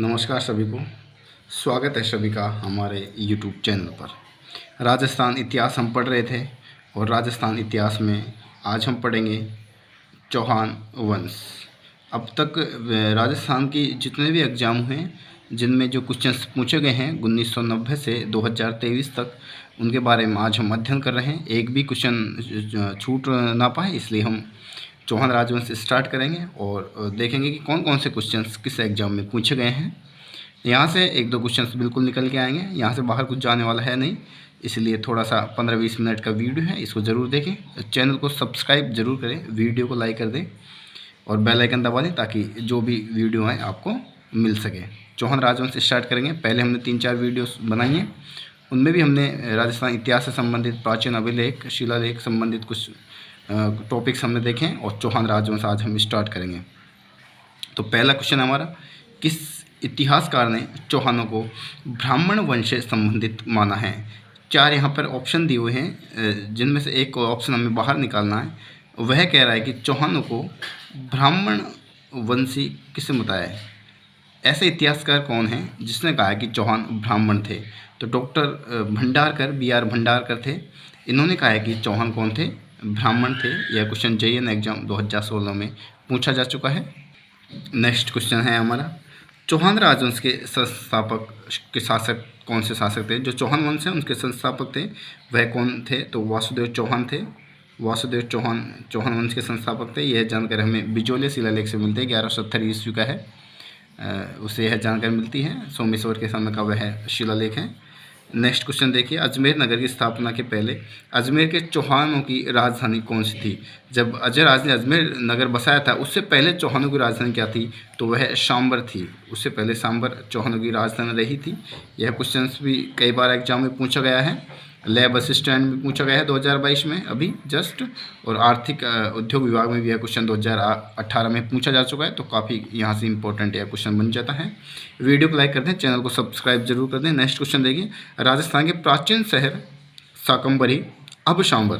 नमस्कार सभी को। स्वागत है सभी का हमारे YouTube चैनल पर। राजस्थान इतिहास हम पढ़ रहे थे और राजस्थान इतिहास में आज हम पढ़ेंगे चौहान वंश। अब तक राजस्थान की जितने भी एग्ज़ाम हुए जिनमें जो क्वेश्चंस पूछे गए हैं 1990 से 2023 तक, उनके बारे में आज हम अध्ययन कर रहे हैं। एक भी क्वेश्चन छूट ना पाए, इसलिए हम चौहान राजवंश स्टार्ट करेंगे और देखेंगे कि कौन कौन से क्वेश्चंस किस एग्ज़ाम में पूछे गए हैं। यहाँ से एक दो क्वेश्चंस बिल्कुल निकल के आएंगे, यहाँ से बाहर कुछ जाने वाला है नहीं, इसलिए थोड़ा सा 15-20 मिनट का वीडियो है, इसको ज़रूर देखें। चैनल को सब्सक्राइब जरूर करें, वीडियो को लाइक कर दें और बेल आइकन दबा दें ताकि जो भी वीडियो आए आपको मिल सके। चौहान राजवंश स्टार्ट करेंगे। पहले हमने 3-4 वीडियोस बनाई हैं, उनमें भी हमने राजस्थान इतिहास से संबंधित प्राचीन अभिलेख, शिलालेख संबंधित कुछ टॉपिक्स हमने देखे हैं और चौहान राजवंश आज हम स्टार्ट करेंगे। तो पहला क्वेश्चन हमारा, किस इतिहासकार ने चौहानों को ब्राह्मण वंश से संबंधित माना है? 4 यहाँ पर ऑप्शन दिए हुए हैं, जिनमें से एक ऑप्शन हमें बाहर निकालना है। वह कह रहा है कि चौहानों को ब्राह्मण वंशी किसने बताया है? ऐसे इतिहासकार कौन है जिसने कहा है कि चौहान ब्राह्मण थे? तो डॉक्टर भंडारकर, BR भंडारकर थे। इन्होंने कहा है कि चौहान कौन थे? ब्राह्मण थे। यह क्वेश्चन JN एग्जाम 2016 में पूछा जा चुका है। नेक्स्ट क्वेश्चन है हमारा, चौहान राजवंश के संस्थापक के शासक कौन से शासक थे? जो चौहान वंश है उनके संस्थापक थे, वह कौन थे? तो वासुदेव चौहान थे। वासुदेव चौहान चौहान वंश के संस्थापक थे। यह जानकारी हमें बिजोले शिलालेख से मिलती है, 1170 ईस्वी का है। उसे यह जानकारी मिलती है। सोमेश्वर के समय का वह शिलालेख है। नेक्स्ट क्वेश्चन देखिए, अजमेर नगर की स्थापना के पहले अजमेर के चौहानों की राजधानी कौन सी थी? जब अजयराज ने अजमेर नगर बसाया था, उससे पहले चौहानों की राजधानी क्या थी? तो वह सांबर थी। उससे पहले सांबर चौहानों की राजधानी रही थी। यह क्वेश्चन भी कई बार एग्जाम में पूछा गया है। लैब असिस्टेंट में पूछा गया है 2022 में अभी जस्ट, और आर्थिक उद्योग विभाग में भी यह क्वेश्चन 2018 में पूछा जा चुका है। तो काफ़ी यहाँ से इंपॉर्टेंट यह क्वेश्चन बन जाता है। वीडियो को लाइक कर दें, चैनल को सब्सक्राइब जरूर कर दें। नेक्स्ट क्वेश्चन देखिए, राजस्थान के प्राचीन शहर शाकंभरी अब सांबर,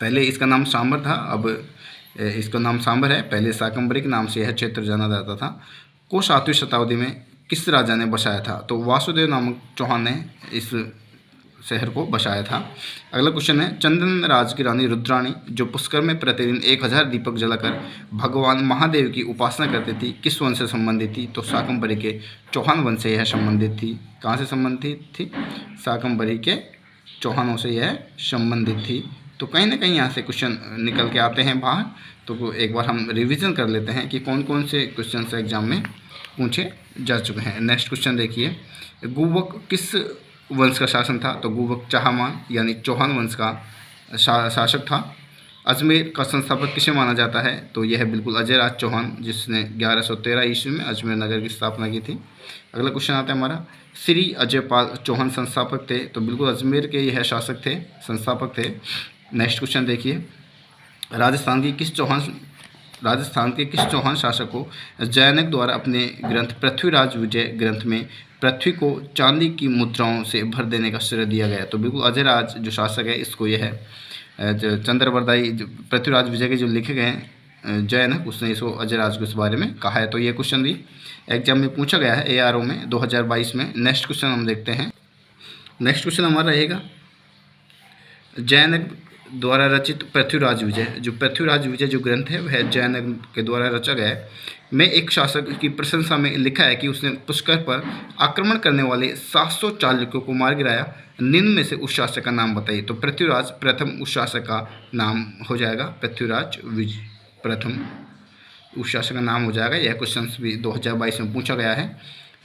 पहले इसका नाम सांबर था, अब इसका नाम सांबर है। पहले शाकंभरी के नाम से यह क्षेत्र जाना जाता था। को 7वीं शताब्दी में किस राजा ने बसाया था? तो वासुदेव नामक चौहान ने इस शहर को बसाया था। अगला क्वेश्चन है, चंदन राज की रानी रुद्राणी जो पुष्कर में प्रतिदिन 1000 दीपक जलाकर भगवान महादेव की उपासना करती थी, किस वंश से संबंधित थी? तो शाकंभरी के चौहान वंश से यह संबंधित थी। कहाँ से संबंधित थी? शाकंभरी के चौहानों से यह संबंधित थी। तो कहीं ना कहीं यहाँ से क्वेश्चन निकल के आते हैं बाहर। तो एक बार हम रिविज़न कर लेते हैं कि कौन कौन से क्वेश्चन एग्जाम में पूछे जा चुके हैं। नेक्स्ट क्वेश्चन देखिए, गुवक किस वंश का शासन था? तो गुवक चाहमान यानी चौहान वंश का शासक था। अजमेर का संस्थापक किसे माना जाता है? तो यह बिल्कुल अजयराज चौहान, जिसने 1113 ईस्वी में अजमेर नगर की स्थापना की थी। अगला क्वेश्चन आता है हमारा, श्री अजयपाल चौहान संस्थापक थे? तो बिल्कुल अजमेर के यह शासक थे, संस्थापक थे। नेक्स्ट क्वेश्चन देखिए, राजस्थान के किस चौहान शासक को जैनक द्वारा अपने ग्रंथ पृथ्वीराज विजय ग्रंथ में पृथ्वी को चांदी की मुद्राओं से भर देने का श्रेय दिया गया? तो बिल्कुल अजयराज जो शासक है, इसको यह जो चंद्रवरदाई पृथ्वीराज विजय के जो लिखे गए हैं जैनक, उसने इसको अजयराज को इस बारे में कहा है। तो यह क्वेश्चन भी एग्जाम में पूछा गया है ARO में 2022 में। नेक्स्ट क्वेश्चन हम देखते हैं। नेक्स्ट क्वेश्चन हमारा रहेगा, जैनक द्वारा रचित पृथ्वीराज विजय, जो पृथ्वीराज विजय जो ग्रंथ है वह जैनक के द्वारा रचा गया है। में एक शासक की प्रशंसा में लिखा है कि उसने पुष्कर पर आक्रमण करने वाले 700 चालुक्यों को मार गिराया। निम्न में से उस शासक का नाम बताइए। तो पृथ्वीराज प्रथम उस शासक का नाम हो जाएगा, पृथ्वीराज प्रथम उस शासक का नाम हो जाएगा। यह क्वेश्चन भी 2022 में पूछा गया है।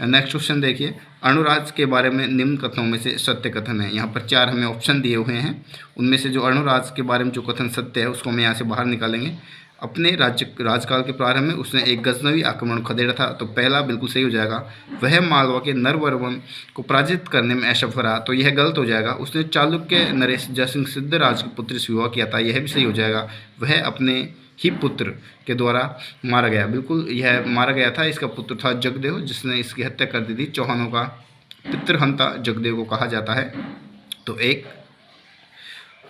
नेक्स्ट क्वेश्चन देखिए, अणुराज के बारे में निम्न कथनों में से सत्य कथन है। यहाँ पर 4 हमें ऑप्शन दिए हुए हैं, उनमें से जो अणुराज के बारे में जो कथन सत्य है उसको हम यहाँ से बाहर निकालेंगे। अपने राजकाल के प्रारंभ में उसने एक गजनवी आक्रमण खदेड़ा था। तो पहला बिल्कुल सही हो जाएगा। वह मालवा के नरवर्मन को पराजित करने में असफल रहा। तो यह गलत हो जाएगा। उसने चालुक्य नरेश जयसिंह सिद्धराज के पुत्र से विवाह किया था। यह भी सही हो जाएगा। वह अपने ही पुत्र के द्वारा मारा गया, बिल्कुल यह मारा गया था। इसका पुत्र था जगदेव, जिसने इसकी हत्या कर दी थी। चौहानों का पितृहंता जगदेव को कहा जाता है। तो 1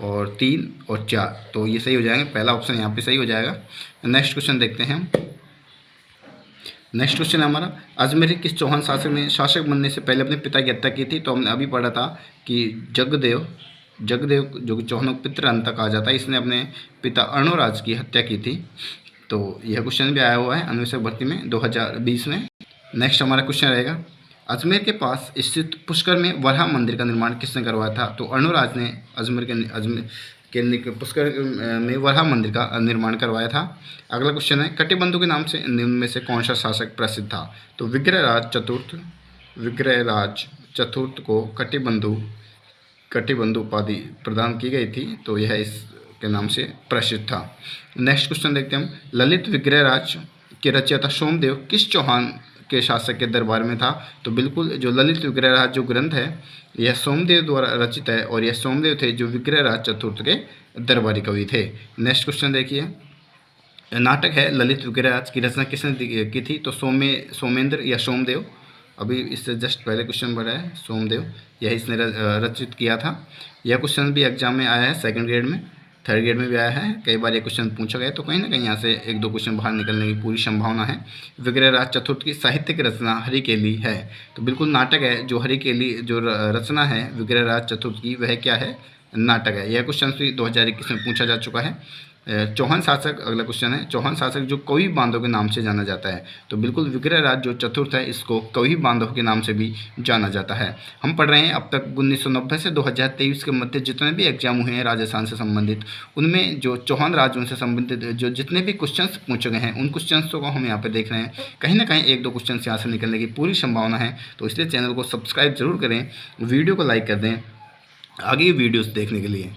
और 3 और 4, तो ये सही हो जाएंगे। पहला ऑप्शन यहाँ पे सही हो जाएगा। नेक्स्ट क्वेश्चन देखते हैं हम। नेक्स्ट क्वेश्चन है हमारा, अजमेर किस चौहान शासक ने शासक बनने से पहले अपने पिता की हत्या की थी? तो हमने अभी पढ़ा था कि जगदेव जो कि चौहानों का पितृअंता कहा जाता है, इसने अपने पिता अर्णोराज की हत्या की थी। तो यह क्वेश्चन भी आया हुआ है अन्वेषक भर्ती में 2020 में। नेक्स्ट हमारा क्वेश्चन रहेगा, अजमेर के पास स्थित पुष्कर में वराह मंदिर का निर्माण किसने करवाया था? तो अर्णोराज ने अजमेर के पुष्कर में वराह मंदिर का निर्माण करवाया था। अगला क्वेश्चन है, कटिबंधु के नाम से निम्न में से कौन सा शासक प्रसिद्ध था? तो विग्रहराज चतुर्थ को कटिबंधु उपाधि प्रदान की गई थी, तो यह इसके नाम से प्रसिद्ध था। नेक्स्ट क्वेश्चन देखते हैं हम, ललित विग्रहराज के रचयिता सोमदेव किस चौहान के शासक के दरबार में था? तो बिल्कुल जो ललित विग्रहराज जो ग्रंथ है यह सोमदेव द्वारा रचित है, और यह सोमदेव थे जो विग्रहराज चतुर्थ के दरबारी कवि थे। नेक्स्ट क्वेश्चन देखिए, नाटक है ललित विग्रहराज की रचना किसने की थी? तो सोमेंद्र या सोमदेव, अभी इससे जस्ट पहले क्वेश्चन बढ़ा है, सोमदेव, यह इसने रचित किया था। यह क्वेश्चन भी एग्जाम में आया है, सेकंड ग्रेड में, थर्ड ग्रेड में भी आया है, कई बार ये क्वेश्चन पूछा गया, तो कहीं ना कहीं यहाँ से एक दो क्वेश्चन बाहर निकलने की पूरी संभावना है। विग्रहराज चतुर्थ की साहित्यिक रचना हरिकेली है, तो बिल्कुल नाटक है जो हरिकेली जो रचना है विग्रहराज चतुर्थ की, वह क्या है? नाटक है। यह क्वेश्चन भी 2021 में पूछा जा चुका है। चौहान शासक, अगला क्वेश्चन है, चौहान शासक जो कवि बांधव के नाम से जाना जाता है? तो बिल्कुल विग्रहराज जो चतुर्थ है इसको कवि बांधव के नाम से भी जाना जाता है। हम पढ़ रहे हैं अब तक 1990 से 2023 के मध्य जितने भी एग्जाम हुए हैं राजस्थान से संबंधित, उनमें जो चौहान राजवंश उनसे संबंधित जो जितने भी क्वेश्चंस पूछे गए हैं उन क्वेश्चंस को हम यहाँ पे देख रहे हैं। कहीं ना कहीं एक दो क्वेश्चन यहाँ से निकलने की पूरी संभावना है, तो इसलिए चैनल को सब्सक्राइब जरूर करें, वीडियो को लाइक कर दें आगे वीडियोस देखने के लिए।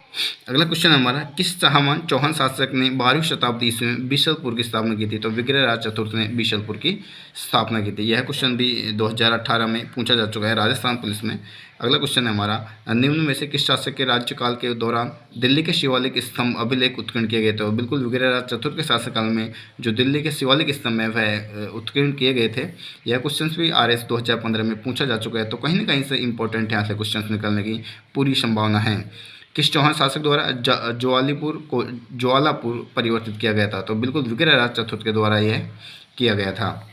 अगला क्वेश्चन हमारा, किस चाहमान चौहान शासक ने 12वीं शताब्दी ईस्वी में बीसलपुर की स्थापना की थी? तो विग्रहराज चतुर्थ ने बीसलपुर की स्थापना की थी। यह क्वेश्चन भी 2018 में पूछा जा चुका है राजस्थान पुलिस में। अगला क्वेश्चन है हमारा, निम्न में से किस शासक के राज्यकाल के दौरान दिल्ली के शिवालिक स्तंभ अभिलेख उत्कीर्ण किए गए? तो बिल्कुल विग्रहराज चतुर्थ के शासनकाल में जो दिल्ली के शिवालिक स्तंभ है वह उत्कीर्ण किए गए थे। यह क्वेश्चन भी RS 2015 में पूछा जा चुका है, तो कहीं ना कहीं से इंपॉर्टेंट यहाँ से क्वेश्चन निकलने की पूरी संभावना है। किस चौहान शासक द्वारा ज्वालापुर परिवर्तित किया गया था? तो बिल्कुल विग्रहराज चतुर्थ के द्वारा यह किया गया था।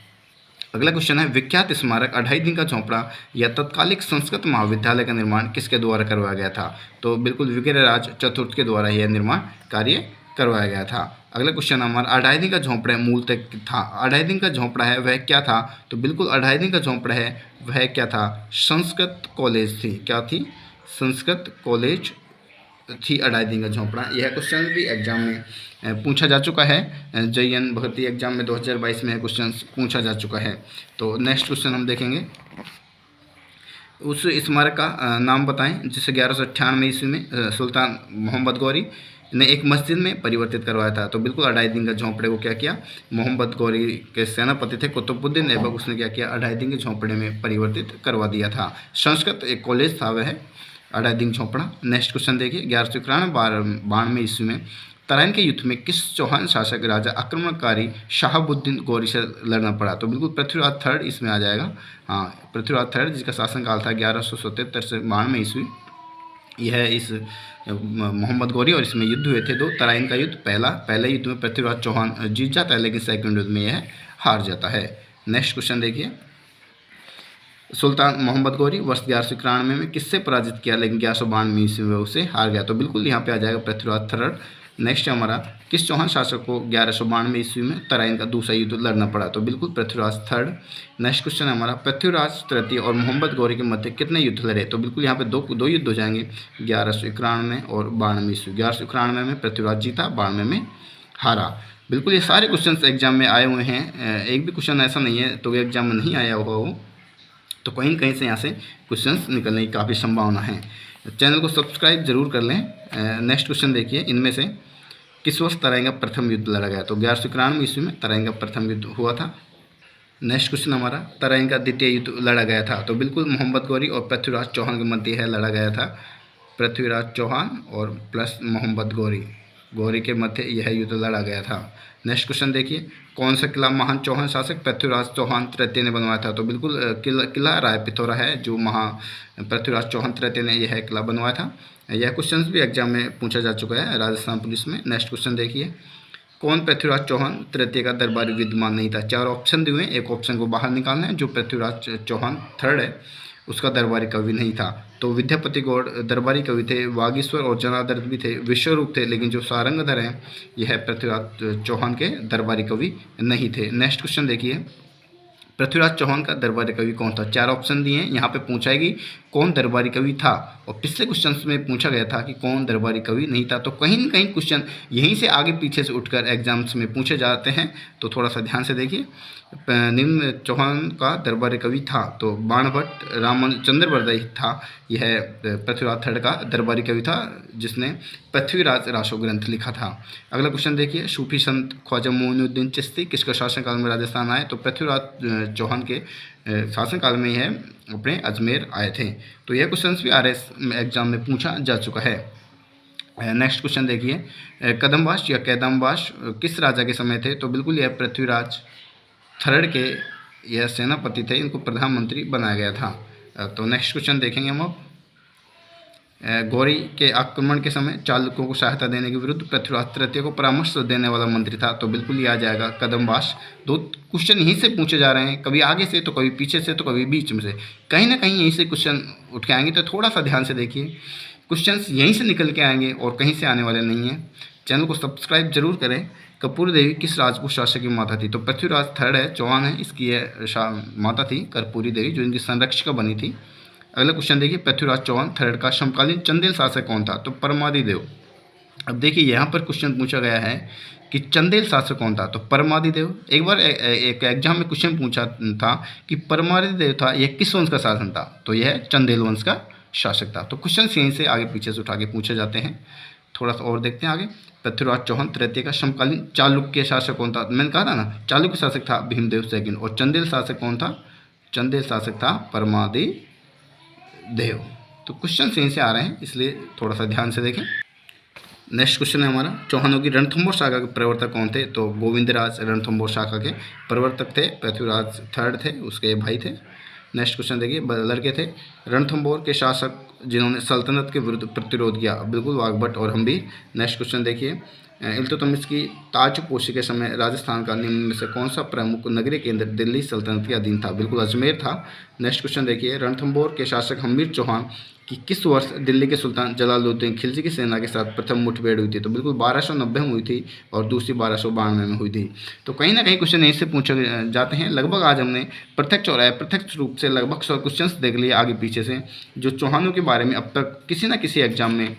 अगला क्वेश्चन है, विख्यात स्मारक 2.5 दिन का झोंपड़ा या तत्कालिक संस्कृत महाविद्यालय का निर्माण किसके द्वारा करवाया गया था? तो बिल्कुल विग्रहराज चतुर्थ के द्वारा यह निर्माण कार्य करवाया गया था। अगला क्वेश्चन हमारा, 2.5 दिन का झोंपड़ा मूलतः था, 2.5 दिन का झोंपड़ा है वह क्या था? तो बिल्कुल 2.5 दिन का झोंपड़ा है वह क्या था? संस्कृत कॉलेज थी। क्या थी? संस्कृत कॉलेज थी 2.5 दिन का झोंपड़ा। यह क्वेश्चन भी एग्जाम में पूछा जा चुका है, JN भर्ती एग्जाम में 2022 में यह क्वेश्चन पूछा जा चुका है। तो नेक्स्ट क्वेश्चन हम देखेंगे, उस स्मारक का नाम बताएं जिसे 1198 ईस्वी में सुल्तान मोहम्मद गौरी ने एक मस्जिद में परिवर्तित करवाया था। तो बिल्कुल 2.5 दिन का झोंपड़े को क्या किया? मोहम्मद गौरी के सेनापति थे कुतुबुद्दीन ऐबक, उसने क्या किया? 2.5 दिन के झोंपड़े में परिवर्तित करवा दिया था। संस्कृत एक कॉलेज था वह 2.5 दिन झोंपड़ा। नेक्स्ट क्वेश्चन देखिए, 1192 ईस्वी में तराइन के युद्ध में किस चौहान शासक राजा आक्रमणकारी शहाबुद्दीन गौरी से लड़ना पड़ा? तो बिल्कुल पृथ्वीराज थर्ड इसमें आ जाएगा। हाँ, पृथ्वीराज थर्ड जिसका शासनकाल था 1177 से 92 ईस्वी। यह इस मोहम्मद गौरी और इसमें युद्ध हुए थे दो। तराइन का युद्ध पहले युद्ध में पृथ्वीराज चौहान जीत जाता है, लेकिन सेकंड युद्ध में यह हार जाता है। नेक्स्ट क्वेश्चन देखिए, सुल्तान मोहम्मद गौरी वर्ष 1191 में किससे पराजित किया, लेकिन 1192 ईस्वी में उसे हार गया? तो बिल्कुल यहाँ पे आ जाएगा पृथ्वीराज थर्ड। नेक्स्ट हमारा, किस चौहान शासक को 1192 ईस्वी में तराइन का दूसरा युद्ध लड़ना पड़ा? तो बिल्कुल पृथ्वीराज थर्ड। नेक्स्ट क्वेश्चन हमारा, पृथ्वीराज तृतीय और मोहम्मद गौरी के मध्य कितने युद्ध लड़े? तो बिल्कुल यहाँ पे दो युद्ध हो जाएंगे, 1191 और 92 ईस्वी। 1191 में पृथ्वीराज जीता, 92 में हारा। बिल्कुल ये सारे क्वेश्चन एग्जाम में आए हुए हैं, एक भी क्वेश्चन ऐसा नहीं है तो एग्जाम में नहीं आया होगा वो, तो कहीं न कहीं से यहाँ से क्वेश्चंस निकलने की काफ़ी संभावना है। चैनल को सब्सक्राइब जरूर कर लें। नेक्स्ट क्वेश्चन देखिए, इनमें से किस वर्ष तराइन का प्रथम युद्ध लड़ा गया? तो 1191 ईस्वी में तराइन का प्रथम युद्ध हुआ था। नेक्स्ट क्वेश्चन हमारा, तराइन का द्वितीय युद्ध लड़ा गया था? तो बिल्कुल मोहम्मद गौरी और पृथ्वीराज चौहान के मध्य है लड़ा गया था। पृथ्वीराज चौहान और प्लस मोहम्मद गौरी के मध्य यह युद्ध लड़ा गया था। नेक्स्ट क्वेश्चन देखिए, कौन सा किला महान चौहान शासक पृथ्वीराज चौहान तृतीय ने बनवाया था? तो बिल्कुल किला राय पिथौरा है जो पृथ्वीराज चौहान तृतीय ने यह किला बनवाया था। यह क्वेश्चन भी एग्जाम में पूछा जा चुका है राजस्थान पुलिस में। नेक्स्ट क्वेश्चन देखिए, कौन पृथ्वीराज चौहान तृतीय का दरबारी विद्यमान नहीं था। 4 ऑप्शन दिए हुए हैं, एक ऑप्शन को बाहर निकालना है। जो पृथ्वीराज चौहान थर्ड है उसका दरबारी कवि नहीं था। तो विद्यापति गौड़ दरबारी कवि थे, वागीश्वर और जनार्दन भी थे, विश्वरूप थे, लेकिन जो सारंगधर हैं यह पृथ्वीराज चौहान के दरबारी कवि नहीं थे। नेक्स्ट क्वेश्चन देखिए, पृथ्वीराज चौहान का दरबारी कवि कौन था। 4 ऑप्शन दिए हैं, यहाँ पे पूछाएगी कौन दरबारी कवि था, और पिछले क्वेश्चन में पूछा गया था कि कौन दरबारी कवि नहीं था। तो कहीं न कहीं क्वेश्चन यहीं से आगे पीछे से उठकर एग्जाम्स में पूछे जाते हैं, तो थोड़ा सा ध्यान से देखिए। निम्न चौहान का दरबारी कवि था, तो बाणभट्ट रामचंद्र बरदई था। यह पृथ्वीराज थर्ड का दरबारी कवि था जिसने पृथ्वीराज रासो ग्रंथ लिखा था। अगला क्वेश्चन देखिए, सूफी संत ख्वाजा मोइनुद्दीन चिश्ती किसका शासनकाल में राजस्थान आए। तो पृथ्वीराज चौहान के शासनकाल में यह अपने अजमेर आए थे। तो यह क्वेश्चन भी RS एग्जाम में पूछा जा चुका है। नेक्स्ट क्वेश्चन देखिए, कदम्बाश या कैदम्बाश किस राजा के समय थे। तो बिल्कुल यह पृथ्वीराज थर्ड के यह सेनापति थे, इनको प्रधानमंत्री बनाया गया था। तो नेक्स्ट क्वेश्चन देखेंगे हम अब, गौरी के आक्रमण के समय चालुक्यों को सहायता देने के विरुद्ध पृथ्वीराज तृतीय को परामर्श देने वाला मंत्री था। तो बिल्कुल ये आ जाएगा कदम्बाश। 2 क्वेश्चन यहीं से पूछे जा रहे हैं, कभी आगे से तो कभी पीछे से तो कभी बीच में से, कहीं ना कहीं यहीं से क्वेश्चन उठ के आएंगे। तो थोड़ा सा ध्यान से देखिए, क्वेश्चंस यहीं से निकल के आएंगे और कहीं से आने वाले नहीं हैं। चैनल को सब्सक्राइब जरूर करें। कर्पूरी देवी किस राजपूत शासक की माता थी। तो पृथ्वीराज थर्ड है, चौहान है, इसकी माता थी कर्पूरी देवी, जो इनकी संरक्षिका बनी थी। अगला क्वेश्चन देखिए, पृथ्वीराज चौहान थर्ड का समकालीन चंदेल शासक कौन था। तो परमादिदेव। अब देखिए यहाँ पर क्वेश्चन पूछा गया है कि चंदेल शासक कौन था। तो परमादिदेव। एक बार एक एग्जाम में क्वेश्चन पूछा था कि परमादिदेव था यह किस वंश का शासन था। तो यह चंदेल वंश का शासक था। तो क्वेश्चन यहीं से आगे पीछे से उठा के पूछे जाते हैं। थोड़ा सा और देखते हैं आगे, पृथ्वीराज चौहान तृतीय का समकालीन चालुक्य शासक कौन था। मैंने कहा था ना, चालुक्य शासक था भीमदेव सेकंड, और चंदेल शासक कौन था। चंदेल शासक था परमादिदेव। तो क्वेश्चन यहीं से आ रहे हैं, इसलिए थोड़ा सा ध्यान से देखें। नेक्स्ट क्वेश्चन है हमारा, चौहानों की रणथंभौर शाखा के प्रवर्तक कौन थे। तो गोविंदराज रणथंभौर शाखा के प्रवर्तक थे, पृथ्वीराज थर्ड थे, उसके भाई थे। नेक्स्ट क्वेश्चन देखिए, लड़के थे रणथंभौर के शासक जिन्होंने सल्तनत के विरुद्ध प्रतिरोध किया। बिल्कुल वाघभट्ट और हम्बीर। नेक्स्ट क्वेश्चन देखिए, इल्तुतमिश की ताजपोशी के समय राजस्थान का निम्न में से कौन सा प्रमुख नगरीय केंद्र दिल्ली सल्तनत के अधीन था। बिल्कुल अजमेर था। नेक्स्ट क्वेश्चन देखिए, रणथंभौर के शासक हम्बीर चौहान कि किस वर्ष दिल्ली के सुल्तान जलालुद्दीन खिलजी की सेना के साथ प्रथम मुठभेड़ हुई थी। तो बिल्कुल 1290 में हुई थी और दूसरी 1292 में हुई थी। तो कहीं ना कहीं क्वेश्चन ऐसे पूछे जाते हैं। लगभग आज हमने प्रत्यक्ष और अप्रत्यक्ष रूप से लगभग 100 क्वेश्चन देख लिए आगे पीछे से, जो चौहानों के बारे में अब तक किसी न किसी एग्जाम में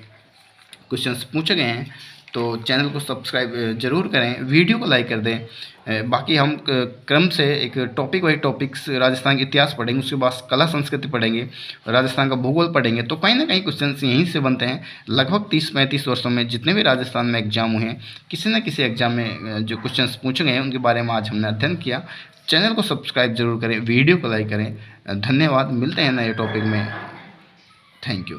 क्वेश्चन पूछे गए हैं। तो चैनल को सब्सक्राइब जरूर करें, वीडियो को लाइक कर दें। बाकी हम क्रम से एक टॉपिक वाइज टॉपिक्स राजस्थान के इतिहास पढ़ेंगे, उसके बाद कला संस्कृति पढ़ेंगे, राजस्थान का भूगोल पढ़ेंगे। तो कहीं ना कहीं क्वेश्चन यहीं से बनते हैं। लगभग 30-35 वर्षों में जितने भी राजस्थान में एग्जाम हुए हैं, किसी न किसी एग्जाम में जो क्वेश्चन पूछे गए हैं उनके बारे में आज हमने अध्ययन किया। चैनल को सब्सक्राइब जरूर करें, वीडियो को लाइक करें। धन्यवाद, मिलते हैं नए टॉपिक में। Thank you.